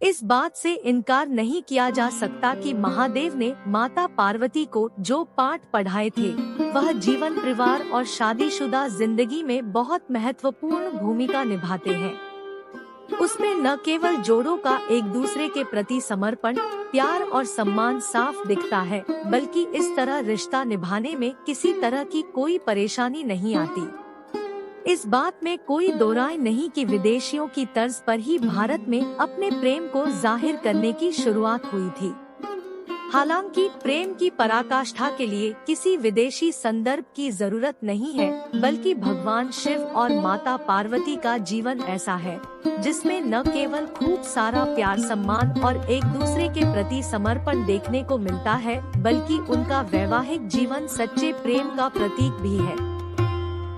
इस बात से इनकार नहीं किया जा सकता कि महादेव ने माता पार्वती को जो पाठ पढ़ाए थे वह जीवन, परिवार और शादीशुदा जिंदगी में बहुत महत्वपूर्ण भूमिका निभाते हैं। उसमें न केवल जोड़ों का एक दूसरे के प्रति समर्पण, प्यार और सम्मान साफ दिखता है, बल्कि इस तरह रिश्ता निभाने में किसी तरह की कोई परेशानी नहीं आती। इस बात में कोई दो राय नहीं कि विदेशियों की तर्ज पर ही भारत में अपने प्रेम को जाहिर करने की शुरुआत हुई थी। हालांकि प्रेम की पराकाष्ठा के लिए किसी विदेशी संदर्भ की जरूरत नहीं है, बल्कि भगवान शिव और माता पार्वती का जीवन ऐसा है जिसमें न केवल खूब सारा प्यार, सम्मान और एक दूसरे के प्रति समर्पण देखने को मिलता है, बल्कि उनका वैवाहिक जीवन सच्चे प्रेम का प्रतीक भी है।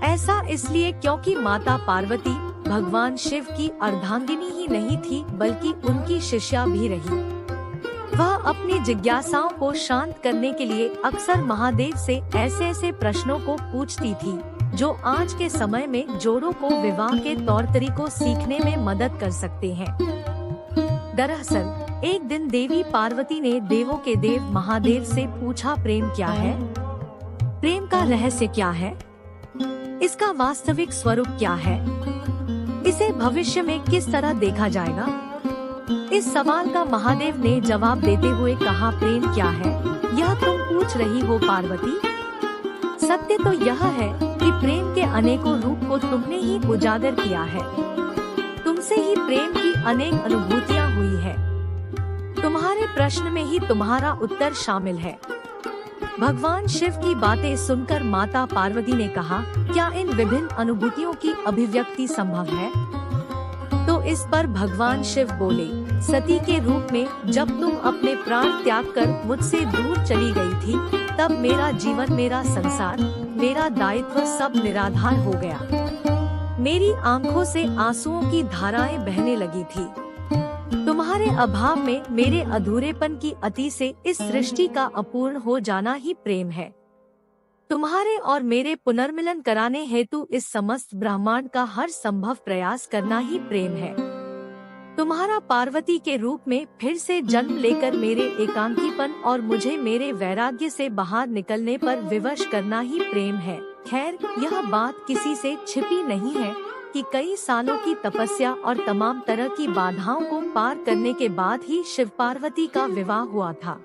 ऐसा इसलिए क्योंकि माता पार्वती भगवान शिव की अर्धांगिनी ही नहीं थी, बल्कि उनकी शिष्या भी रही। वह अपनी जिज्ञासाओं को शांत करने के लिए अक्सर महादेव से ऐसे प्रश्नों को पूछती थी जो आज के समय में जोड़ों को विवाह के तौर तरीकों सीखने में मदद कर सकते हैं। दरअसल एक दिन देवी पार्वती ने देवों के देव महादेव से पूछा, प्रेम क्या है? प्रेम का रहस्य क्या है? इसका वास्तविक स्वरूप क्या है? इसे भविष्य में किस तरह देखा जाएगा? इस सवाल का महादेव ने जवाब देते हुए कहा, प्रेम क्या है यह तुम पूछ रही हो पार्वती? सत्य तो यह है कि प्रेम के अनेकों रूप को तुमने ही उजागर किया है। तुमसे ही प्रेम की अनेक अनुभूतियाँ हुई है। तुम्हारे प्रश्न में ही तुम्हारा उत्तर शामिल है। भगवान शिव की बातें सुनकर माता पार्वती ने कहा, क्या इन विभिन्न अनुभूतियों की अभिव्यक्ति संभव है? तो इस पर भगवान शिव बोले, सती के रूप में जब तुम अपने प्राण त्याग कर मुझसे दूर चली गई थी, तब मेरा जीवन, मेरा संसार, मेरा दायित्व सब निराधार हो गया। मेरी आंखों से आंसुओं की धाराएं बहने लगी थी। तुम्हारे अभाव में मेरे अधूरेपन की अति से इस सृष्टि का अपूर्ण हो जाना ही प्रेम है। तुम्हारे और मेरे पुनर्मिलन कराने हेतु इस समस्त ब्रह्मांड का हर संभव प्रयास करना ही प्रेम है। तुम्हारा पार्वती के रूप में फिर से जन्म लेकर मेरे एकांकीपन और मुझे मेरे वैराग्य से बाहर निकलने पर विवश करना ही प्रेम है। खैर, यह बात किसी से छिपी नहीं है कि कई सालों की तपस्या और तमाम तरह की बाधाओं को पार करने के बाद ही शिव पार्वती का विवाह हुआ था।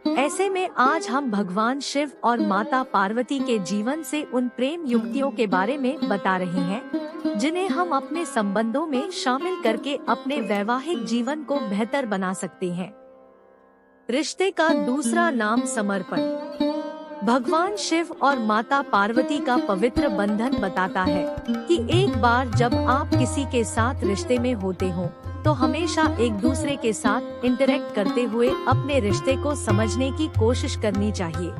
ऐसे में आज हम भगवान शिव और माता पार्वती के जीवन से उन प्रेम युक्तियों के बारे में बता रहे हैं जिन्हें हम अपने संबंधों में शामिल करके अपने वैवाहिक जीवन को बेहतर बना सकते हैं। रिश्ते का दूसरा नाम समर्पण। भगवान शिव और माता पार्वती का पवित्र बंधन बताता है कि एक बार जब आप किसी के साथ रिश्ते में होते हो तो हमेशा एक दूसरे के साथ इंटरेक्ट करते हुए अपने रिश्ते को समझने की कोशिश करनी चाहिए।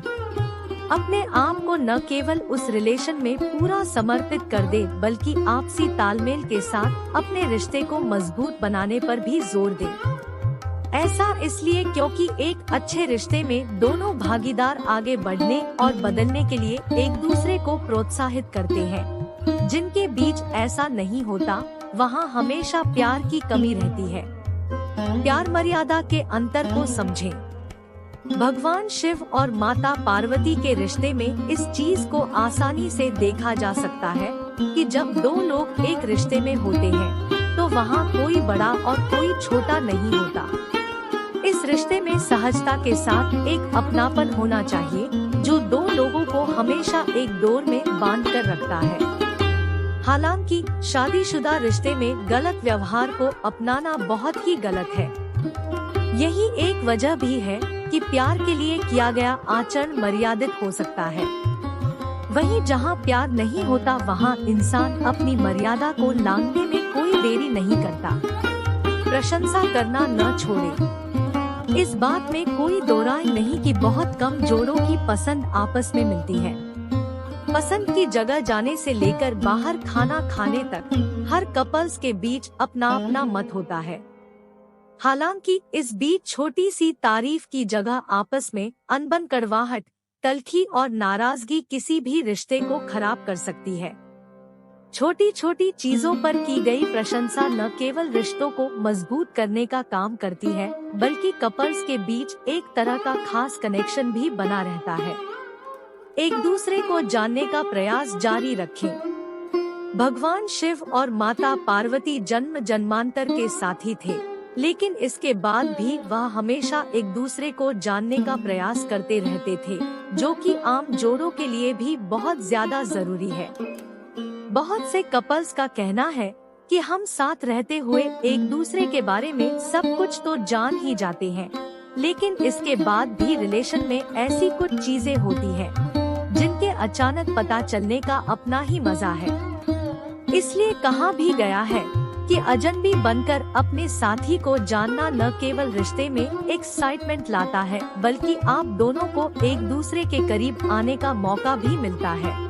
अपने आप को न केवल उस रिलेशन में पूरा समर्पित कर दे, बल्कि आपसी तालमेल के साथ अपने रिश्ते को मजबूत बनाने पर भी जोर दे। ऐसा इसलिए क्योंकि एक अच्छे रिश्ते में दोनों भागीदार आगे बढ़ने और बदलने के लिए एक दूसरे को प्रोत्साहित करते हैं। जिनके बीच ऐसा नहीं होता, वहाँ हमेशा प्यार की कमी रहती है। प्यार मर्यादा के अंतर को समझें। भगवान शिव और माता पार्वती के रिश्ते में इस चीज को आसानी से देखा जा सकता है कि जब दो लोग एक रिश्ते में होते हैं तो वहाँ कोई बड़ा और कोई छोटा नहीं होता। इस रिश्ते में सहजता के साथ एक अपनापन होना चाहिए जो दो लोगों को हमेशा एक डोर में बांध कर रखता है। हालांकि शादीशुदा रिश्ते में गलत व्यवहार को अपनाना बहुत ही गलत है। यही एक वजह भी है कि प्यार के लिए किया गया आचरण मर्यादित हो सकता है। वहीं जहां प्यार नहीं होता वहां इंसान अपनी मर्यादा को लांघने में कोई देरी नहीं करता। प्रशंसा करना न छोड़े। इस बात में कोई दो राय नहीं कि बहुत कम जोड़ों की पसंद आपस में मिलती है। पसंद की जगह जाने से लेकर बाहर खाना खाने तक हर कपल्स के बीच अपना अपना मत होता है। हालांकि इस बीच छोटी सी तारीफ की जगह आपस में अनबन, कड़वाहट, तलखी और नाराजगी किसी भी रिश्ते को खराब कर सकती है। छोटी छोटी चीजों पर की गई प्रशंसा न केवल रिश्तों को मजबूत करने का काम करती है, बल्कि कपल्स के बीच एक तरह का खास कनेक्शन भी बना रहता है। एक दूसरे को जानने का प्रयास जारी रखें। भगवान शिव और माता पार्वती जन्म जन्मांतर के साथी थे, लेकिन इसके बाद भी वह हमेशा एक दूसरे को जानने का प्रयास करते रहते थे, जो कि आम जोड़ों के लिए भी बहुत ज्यादा जरूरी है। बहुत से कपल्स का कहना है कि हम साथ रहते हुए एक दूसरे के बारे में सब कुछ तो जान ही जाते हैं, लेकिन इसके बाद भी रिलेशन में ऐसी कुछ चीजें होती हैं, जिनके अचानक पता चलने का अपना ही मजा है। इसलिए कहा भी गया है कि अजनबी बनकर अपने साथी को जानना न केवल रिश्ते में एक्साइटमेंट लाता है, बल्कि आप दोनों को एक दूसरे के करीब आने का मौका भी मिलता है।